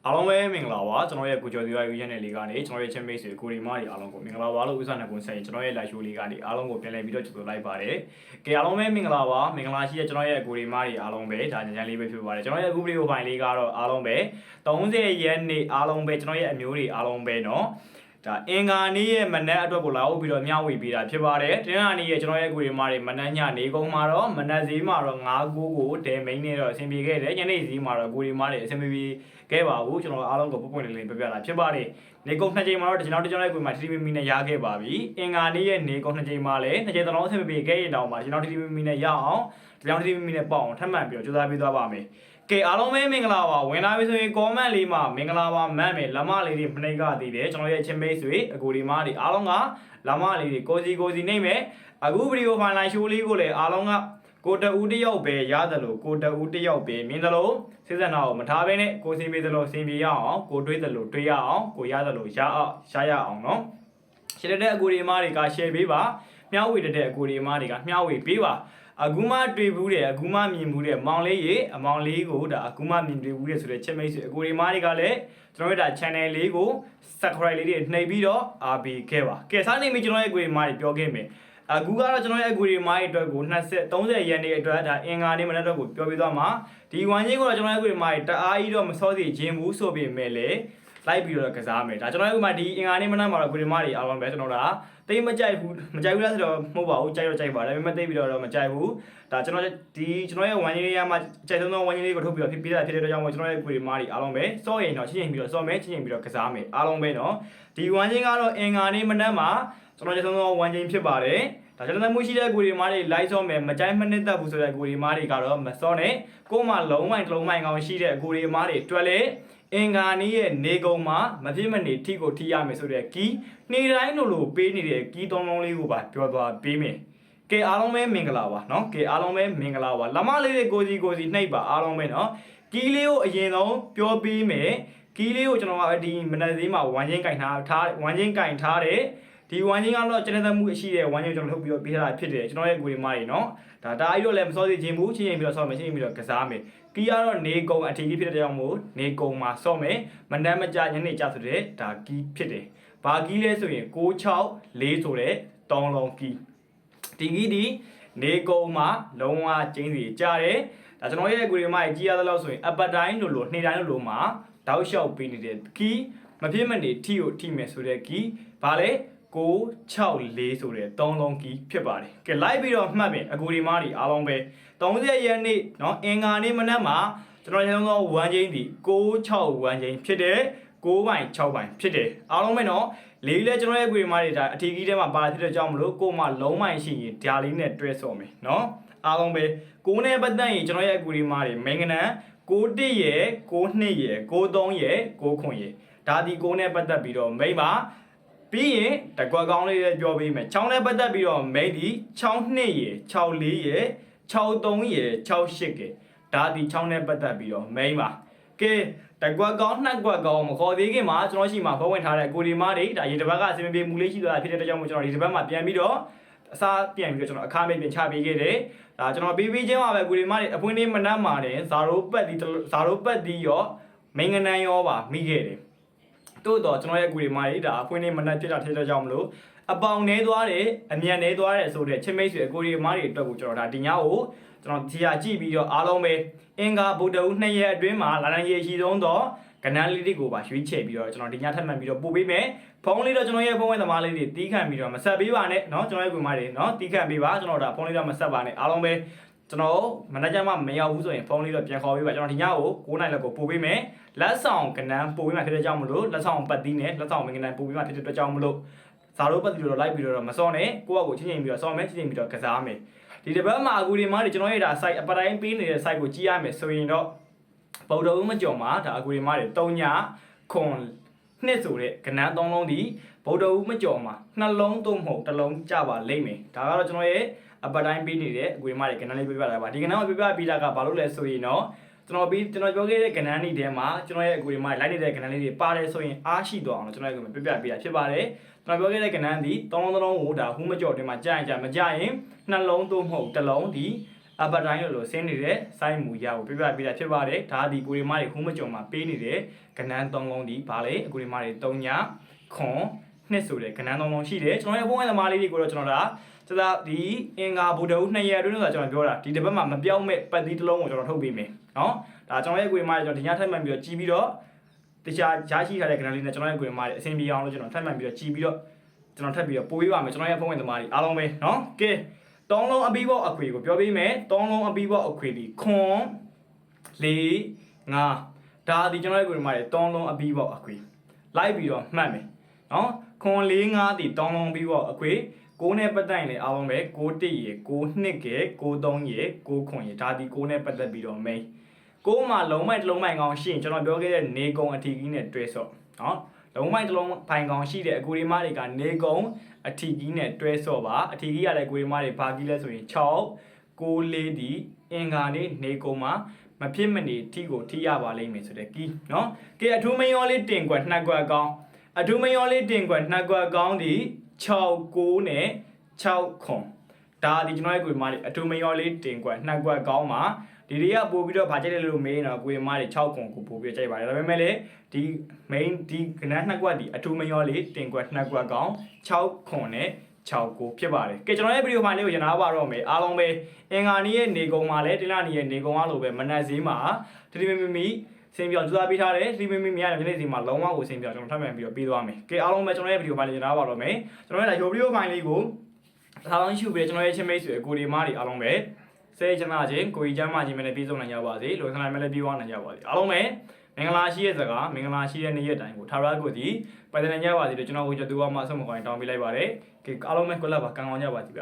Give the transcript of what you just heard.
အားလုံးပဲမင်္ဂလာပါကျွန်တော်ရဲ့ကိုကျော်သူရယူရတဲ့လေးကနေကျွန်တော်ရဲ့ချင်းမိတ်ဆွေကိုရီမားတွေအားလုံးကိုမင်္ဂလာပါလို့ဥစ္စာနဲ့ပုံစံကျွန်တော်ရဲ့ live show လေးကနေအားလုံးကိုပြန်လည်ပြီးတော့ကြိုဆိုလိုက်ပါတယ်။ကဲအားလုံးပဲမင်္ဂလာပါမင်္ဂလာရှိတဲ့ကျွန်တော်ရဲ့ကိုရီမားတွေအားလုံးပဲဒါညဉ့်လေးပဲဖြစ်ပါတယ်ကျွန်တော်ရဲ့အခုဗီဒီယိုဖိုင်လေးကတော့အားလုံးပဲ30ရက်နေ့အားလုံးပဲကျွန်တော်ရဲ့အမျိုးတွေအားလုံးပဲเนาะဒါအင်္ဂါနေ့ရဲ့မနက်အတွက်ကိုလာဟုတ်ပြီးတော့မျှဝေပေးတာဖြစ်ပါတယ်။တင်းဟာနေ့ရဲ့ကျွန်တော်ရဲ့ကိုရီမားတွေမနက်ညနေကုန်မှာတော့မနက်ဈေးမှာတော့9-9ကိုဒဲမိန်နဲ့တော့အဆင်ပြေခဲ့တယ်။ညနေဈေးမှာတော့ကိုရီမားတွေအဆင်ပြေခဲ့ပါဘူးကျွန်တော်အားလုံးကိုပုံပွင့်လေးလေးပြပြတာဖြစ်ပါတယ်။နေကုန်2ချိန်မှာတော့ကျွန်တော်ရဲ့ကိုရီမားတီတီမီနဲ့ရခဲ့ပါပြီ။အင်္ဂါနေ့ရဲ့နေကုန်2ချိန်မှာလည်း2ချိန်သလုံးအဆင်ပြေခဲ့ရင်တောင်မှကျွန်တော်တီတီမီနဲ့ရအောင်ကျွန်တော်တီတီမီနဲ့ပေါ့အောင်ထပ်မံပြီးတော့ကြိုးစားပေးသွားပါမယ်။ကဲအားလုံးပဲမင်္ဂလာပါဝင်လာပြီဆိုရင် comment လေးမှာမင်္ဂလာပါမှတ်မယ်လမလေးတွေမနှိပ်ကတည်တယ်ကျွန်တော်ရဲ့ချင်းမိတ်ဆွေအကိုဒီမားတွေအားလုံးကလမလေးတွေကိုစီနှိပ်မယ်အခုဗီဒီယိုဖိုင်လိုင်းရှိုးလေးကိုလည်းအားလုံးကကိုတဦးတယောက်ပဲရတယ်လို့ကိုတဦးတယောက်ပဲမြင်တယ်လို့စိစံနာကိုမထားဘဲနဲ့ကိုစီပေးတယ်လို့စင်ပြေရအောင်ကိုတွေးတယ်လို့တွေးရအောင်ကိုရတယ်လို့ရအောင်နော်ရှယ်တဲ့အကိုဒီမားတွေက share ပေးပါမျှဝေတဲ့အကိုဒီမားတွေကမျှဝေပေးပါအခုမှတွေ့ဘူးတယ်အခုမှမြင်ဘူးတယ်မောင်လေးရေအမောင်လေးကိုဒါအခုမှမြင်တွေ့ဘူးတယ်ဆိုတဲ့ချက်မိတ်ဆွေအကိုဒီမားတွေကလည်းကျွန်တော်တို့ဒါ channel လေးကို subscribe လေးတွေနှိပ်ပြီးတော့အားပေးခဲ့ပါကဲစားနေပြီကျွန်တော်ရဲ့အကိုဒီမားတွေပြောခဲ့မယ်အခုကတော့ကျွန်တော်ရဲ့အကိုဒီမားတွေအတွက်ကို30ရက်နေ့အတွက်ဒါအင်္ဂါနေ့မနက်တော့ကိုပြောပြသွားမှာဒီဝမ်ချင်းကိုတော့ကျွန်တော်ရဲ့အကိုဒီမားတွေတအားကြီးတော့မစောစီခြင်းဘူးဆိုပေမဲ့လေလိုက်ပြီးတော့ကစားမယ်ဒါကျွန်တော်ရဲ့ဥမာဒီအင်္ဂါနေ့မနက်မှာတော့ကိုဒီမားတွေအားလုံးပဲကျွန်တော်တို့တိတ်မကြိုက်ဘူးလားဆိုတော့မဟုတ်ပါဘူးကြိုက်တော့ကြိုက်ပါတယ်ဒါပေမဲ့တိတ်ပြီးတော့မကြိုက်ဘူးဒါကျွန်တော်ရဲ့ဝမ်ကြီးလေးမှာကြိုက်ဆုံးဝမ်ကြီးလေးကိုထုတ်ပြီးတော့ဖြစ်တဲ့အတွက်ကြောင့်ကျွန်တော်ရဲ့ကိုဒီမားတွေအားလုံးပဲစောရင်တော့ချင်းချင်းပြီးတော့စောမယ်ချင်းချင်းပြီးတော့ကစားမယ်အားလုံးပဲเนาะဒီဝမ်ကြီးကတော့အင်္ဂါနေ့မနက်မှာကျွန်တော်ကြိုက်ဆုံးဝမ်ကြီးဖြစ်ပါတယ်ဒါကျွန်တော်မှုရှိတဲ့ကိုဒီမားတွေ live စောမယ်မကြိုက်မနစ်သက်ဘူးဆိုတဲ့ကိုဒီမားတွေကတော့မစောနဲ့ကိုမှလုံးဝမိုင်ကောင်းရှိတဲ့ကိုဒီမားတွေတွက်လေအင်္ဂါနေ့ရဲ့နေကုန်မှာမဖြစ်မနေထိကိုထိရမယ်ဆိုတဲ့ကီးနေတိုင်းလိုပေးနေတဲ့ကီးသုံးလုံးလေးကိုပါပြောသွားပေးမယ်ကဲအားလုံးပဲမင်္ဂလာပါเนาะကဲအားလုံးပဲမင်္ဂလာပါလမလေးတွေကိုစီနှိပ်ပါအားလုံးပဲเนาะကီးလေးကိုအရင်ဆုံးပြောပေးမယ်ကီးလေးကိုကျွန်တော်ကဒီမနက်သေးမှာဝမ်ချင်းကင်ထားဝမ်ချင်းကင်ထားတဲ့ဒီဝမ်ချင်းကတော့ကျွန်တော်မှုအရှိတဲ့ဝမ်ချင်းကျွန်တော်ထုတ်ပြီးတော့ပေးထားတာဖြစ်တယ်ကျွန်တော်ရဲ့ကိုယ်မားတွေเนาะဒါတာကြီးတော့လည်းမစောစီခြင်းဘူးချင်းချင်းပြီးတော့စောမယ်ချင်းချင်းပြီးတော့ကစားမယ်ကီးကတော့နေကုံအထီးကြီးဖြစ်တဲ့ကြောင့်မို့နေကုံမှာစောမယ်မနက်မကြညနေကြဆိုတဲ့ဒါကီးဖြစ်တယ်ဘာကီးလဲဆိုရင်664ဆိုတဲ့3လုံးကီးဒီကီးဒီနေကုံမှာလုံးဝကျင်းစီကြားတယ်ဒါကျွန်တော်ရဲ့ကိုယ်မားကြီးရသလောက်ဆိုရင်အပတ်တိုင်းလိုနှိတိုင်းလိုမှာတောက်လျှောက်ပေးနေတဲ့ကီးမဖြစ်မနေထိကိုထိမယ်ဆိုတဲ့ကီးဘာလဲ664ဆိုတဲ့3လုံးကီးဖြစ်ပါတယ်ကဲလိုက်ပြီးတော့မှတ်မယ်အကူဒီမားတွေအားလုံးပဲ30ရက်နေ့เนาะအင်္ဂါနေ့မနက်မှာကျွန်တော်ကျွန်တော်ဝမ်ချင်းဒီ66ဝမ်ချင်းဖြစ်တယ်9ပိုင်6ပိုင်ဖြစ်တယ်အားလုံးပဲเนาะလေးလဲကျွန်တော်ရဲ့အကူဒီမားတွေဒါအထီးကြီးထဲမှာပါဖြစ်တဲ့ကြောင့်မလို့ကို့မှာလုံးမိုင်ရှိရင်ဒါလေးနဲ့တွဲဆော်မယ်เนาะအားလုံးပဲ9နဲ့ပတ်သက်ရင်ကျွန်တော်ရဲ့အကူဒီမားတွေမင်္ဂနံ91ရယ်92ရယ်93ရယ်9ခွန်ရယ်ဒါဒီ9နဲ့ပတ်သက်ပြီးတော့မိမ့်ပါပြီးရင်တကွက်ကောင်းလေးလည်းပြောပေးမယ်6နဲ့ပတ်သက်ပြီးတော့မိတ်ဒီ62ရယ်64ရယ်63ရယ်68ကဲဒါဒီ6နဲ့ပတ်သက်ပြီးတော့မိန်ပါကဲတကွက်ကောင်းနှစ်ကွက်ကောင်းမခေါ်သေးခင်မှာကျွန်တော်ရှိမှာဖုန်းဝင်ထားတဲ့ကိုဒီမားတွေဒါရေတပတ်ကအစီအမံပြေမူလေးရှိသွားတာဖြစ်တဲ့အတွက်ကြောင့်မို့ကျွန်တော်ဒီတပတ်မှာပြန်ပြီးတော့အစားပြန်ပြီးတော့ကျွန်တော်အခါမိတ်ပြန်ချပေးခဲ့တယ်ဒါကျွန်တော်ပေးချင်းပါပဲကိုဒီမားတွေအပွင့်လေးမနှမ်းမာတယ်ဇာရိုပတ်ဒီရောမင်္ဂနန်ရောပါမိခဲ့တယ်တို့တော့ကျွန်တော်ရဲ့အကူဒီမားတွေဒါအဖွင့်နေမနက်ဖြစ်တာထည့်တဲ့ကြောင့်မလို့အပေါင်နေသွားတယ်အမြန်နေသွားတယ်ဆိုတဲ့ချစ်မိတ်ဆွေအကူဒီမားတွေအတွက်ကိုကျွန်တော်ဒါဒီညကိုကျွန်တော်ဒီဟာကြည့်ပြီးတော့အားလုံးပဲအင်္ဂါဗုဒ္ဓဦး2ရက်အတွင်းမှာလာနိုင်ရရှိဆုံးတော့ကဏ္ဍလေးတွေကိုပါရွေးချယ်ပြီးတော့ကျွန်တော်ဒီညထပ်မှန်ပြီးတော့ပို့ပေးမယ်ဖုန်းလေးတော့ကျွန်တော်ရဲ့ဖုန်းဝင်သမားလေးတွေတီးခန့်ပြီးတော့မဆက်ပေးပါနဲ့เนาะကျွန်တော်ရဲ့ကူမားတွေเนาะတီးခန့်ပေးပါကျွန်တော်ဒါဖုန်းလေးတော့မဆက်ပါနဲ့အားလုံးပဲကျွန်တော်မန်နေဂျာမှမရောက်ဘူးဆိုရင်ဖုန်းလေးတော့ပြန်ခေါ်ပေးပါကျွန်တော်ဒီညကို9နိုင်လောက်ကိုပို့ပေးမယ်လက်ဆောင်ကဏ္ဍပို့ပေးမှဖြစ်တဲ့ကြောင့်မလို့လက်ဆောင်ပတ်သီးနဲ့လက်ဆောင်မင်္ဂလာပို့ပေးမှဖြစ်တဲ့အတွက်ကြောင့်မလို့ဇာရိုးပတ်သီးတော့လိုက်ပြီးတော့မစောနဲ့ကိုယ့်အကိုချင်းချင်းပြီးတော့စောမယ်ချင်းချင်းပြီးတော့ကစားမယ်ဒီတစ်ပတ်မှာအကူဒီမားတွေကျွန်တော်ရဲ့ဒါ site အပတိုင်းပေးနေတဲ့ site ကိုကြည့်ရမယ်ဆိုရင်တော့ဗုဒ္ဓဦးမကြော်မှာဒါအကူဒီမားတွေ3ညခွန်နှစ်ဆိုတဲ့ကဏ္ဍ3လုံးဒီဗုဒ္ဓဦးမကြော်မှာ2လုံးသို့မဟုတ်1လုံးကြပါလိမ့်မယ်ဒါကတော့ကျွန်တော်ရဲ့အပတ်တိုင်းပေးနေတဲ့အကူဒီမားတွေကဏ္ဍလေးပြပြတာပါဒီကဏ္ဍမှာပြပြပြီးတာကဘာလို့လဲဆိုရင်တော့ကျွန်တော်ပြောခဲ့တဲ့ကဏ္ဍနေ့ထဲမှာကျွန်တော်ရဲ့အကူဒီမားလိုက်နေတဲ့ကဏ္ဍလေးတွေပါတယ်ဆိုရင်အားရှိတော့အောင်ကျွန်တော်ရဲ့ပြပြပေးတာဖြစ်ပါတယ်ကျွန်တော်ပြောခဲ့တဲ့ကဏ္ဍဒီ3လုံးကိုဒါဟူးမကြော်တင်မှာကြာရင်မကြရင်2လုံးသို့မဟုတ်1လုံးဒီ အပတ်တိုင်းလို့ဆင်းနေတဲ့စိုက်မှုရကိုပြပြပေးတာဖြစ်ပါတယ်ဒါဒီကိုရီမားတွေခုမကြုံမှာပေးနေတဲ့ကဏ္ဍ3လုံးဒီဗာလေကိုရီမားတွေ3ညခွန်နှစ်ဆိုတဲ့ကဏ္ဍ3လုံးရှိတယ်ကျွန်တော်ရဲ့ဘုံဝင်သမားလေးတွေကိုတော့ကျွန်တော်ဒါဒီအင်္ဂါဗုဒ္ဓဦး2ရက်အတွင်းဆိုကျွန်တော်ပြောတာဒီတစ်ပတ်မှာမပြောင်းမဲ့ပတ်သီးတစ်လုံးကိုကျွန်တော်ထုတ်ပေးမယ်နော်ဒါကျွန်တော်ရဲ့ကိုရီမားတွေကျွန်တော်ဒီညထပ်မှန်ပြီးတော့ကြည်ပြီးတော့တခြားရရှိထားတဲ့ကဏ္ဍလေးနဲ့ကျွန်တော်ရဲ့ကိုရီမားတွေအဆင်ပြေအောင်လို့ကျွန်တော်ထပ်မှန်ပြီးတော့ကြည်ပြီးတော့ကျွန်တော်ထပ်ပြီးတော့ပို့ပေးပါမယ်ကျွန်တော်ရဲ့ဘုံဝင်သမားတွေအားလုံးပဲနော်ကဲ3လုံးအပြီးပေါက်အခွေကိုပြောပေးမယ်3လုံးအပြီးပေါက်အခွေဒီခွန်4 5ဒါဒီကျွန်တော်ရဲ့ကိုယ်မှာ3လုံးအပြီးပေါက်အခွေလိုက်ပြီးတော့မှတ်မယ်နော်ခွန်4 5ဒီ3လုံးပြီးပေါက်အခွေ6နဲ့ပတ်သက်ရင်လည်းအားလုံးပဲ6 1ရေ6 2ကဲ6 3ရေ6ခွန်ရေဒါဒီ6နဲ့ပတ်သက်ပြီးတော့မိန်6မှာလုံးမိုက်တစ်လုံးမိုင်ကောင်ရှိရင်ကျွန်တော်ပြောခဲ့တဲ့နေကုံအထီကြီးနဲ့တွဲဆော့နော်လုံးမိုက်တစ်လုံးဖိုင်ကောင်ရှိတဲ့အကူဒီမားတွေကနေကုံအထီကြီးနဲ့တွဲဆော့ပါအထီကြီးရတဲ့ကိုရီမားတွေဘာကြီးလဲဆိုရင်6 6 4ဒီအင်္ဂါနေနေကုံမှာမဖြစ်မနေထိကိုထိရပါလိမ့်မယ်ဆိုတဲ့ကီးနော်ကဲအထူးမယောလေးတင်ကွက်နှစ်ကွက်ကောင်းအထူးမယောလေးတင်ကွက်နှစ်ကွက်ကောင်းဒီ6 9နဲ့6ခွန်ဒါဒီကျွန်တော်ရဲ့ကိုရီမားတွေအထူးမယောလေးတင်ကွက်နှစ်ကွက်ကောင်းမှာဒီတွေကပို့ပြီးတော့ဗာကြိုက်တယ်လို့မေးတော့ကိုရီမားတွေ6ခွန်ကိုပို့ပြီးကြိုက်ပါတယ်ဒါပေမဲ့လေဒီ main ဒီကဏ္ဍနှစ်ကွက်ဒီအထူးမယောလေးတင်ကွက်နှစ်ကွက်ကောင်း6ခွန်နဲ့6ကိုဖြစ်ပါတယ်ကဲကျွန်တော်ရဲ့ဗီဒီယိုဖိုင်လေးကိုရနာပါတော့မယ်အားလုံးပဲအင်္ဂါနီးရဲ့နေကုံမှာလည်းတင်လာနီးရဲ့နေကုံအားလိုပဲမနက်ဈေးမှာတတိမီစင်ပြောင်ကြိုးစားပေးထားတယ်တတိမီများတဲ့နေ့စီမှာလုံးဝကိုစင်ပြောင်ကျွန်တော်ထပ်မှန်ပြီးတော့ပေးသွားမယ်ကဲအားလုံးပဲကျွန်တော်ရဲ့ဗီဒီယိုဖိုင်လေးရနာပါတော့မယ်ကျွန်တော်ရဲ့ဗီဒီယိုဖိုင်လေးကိုအားလုံးရှုပြီးကျွန်တော်ရဲ့ချင်းမိတ်ဆွေကိုဒီမားတွေအားလုံးပဲစေချနာချင်းကိုကြီးချမ်းမချင်းပဲပြေဆုံးနိုင်ကြပါစေလွန်ဆန္ဒမဲလည်းပြေးသွားနိုင်ကြပါစေအားလုံးပဲမင်္ဂလာရှိတဲ့စကားမင်္ဂလာရှိတဲ့နေ့ရက်တိုင်းကိုထာဝရကိုဒီပိုင်တဲ့ညပါစီလို့ကျွန်တော်ဝေချသူကမှဆုံးမခေါင်းတောင်းပေးလိုက်ပါတယ်ကဲအားလုံးပဲကိုလက်ပါကံကောင်းကြပါစီဗျ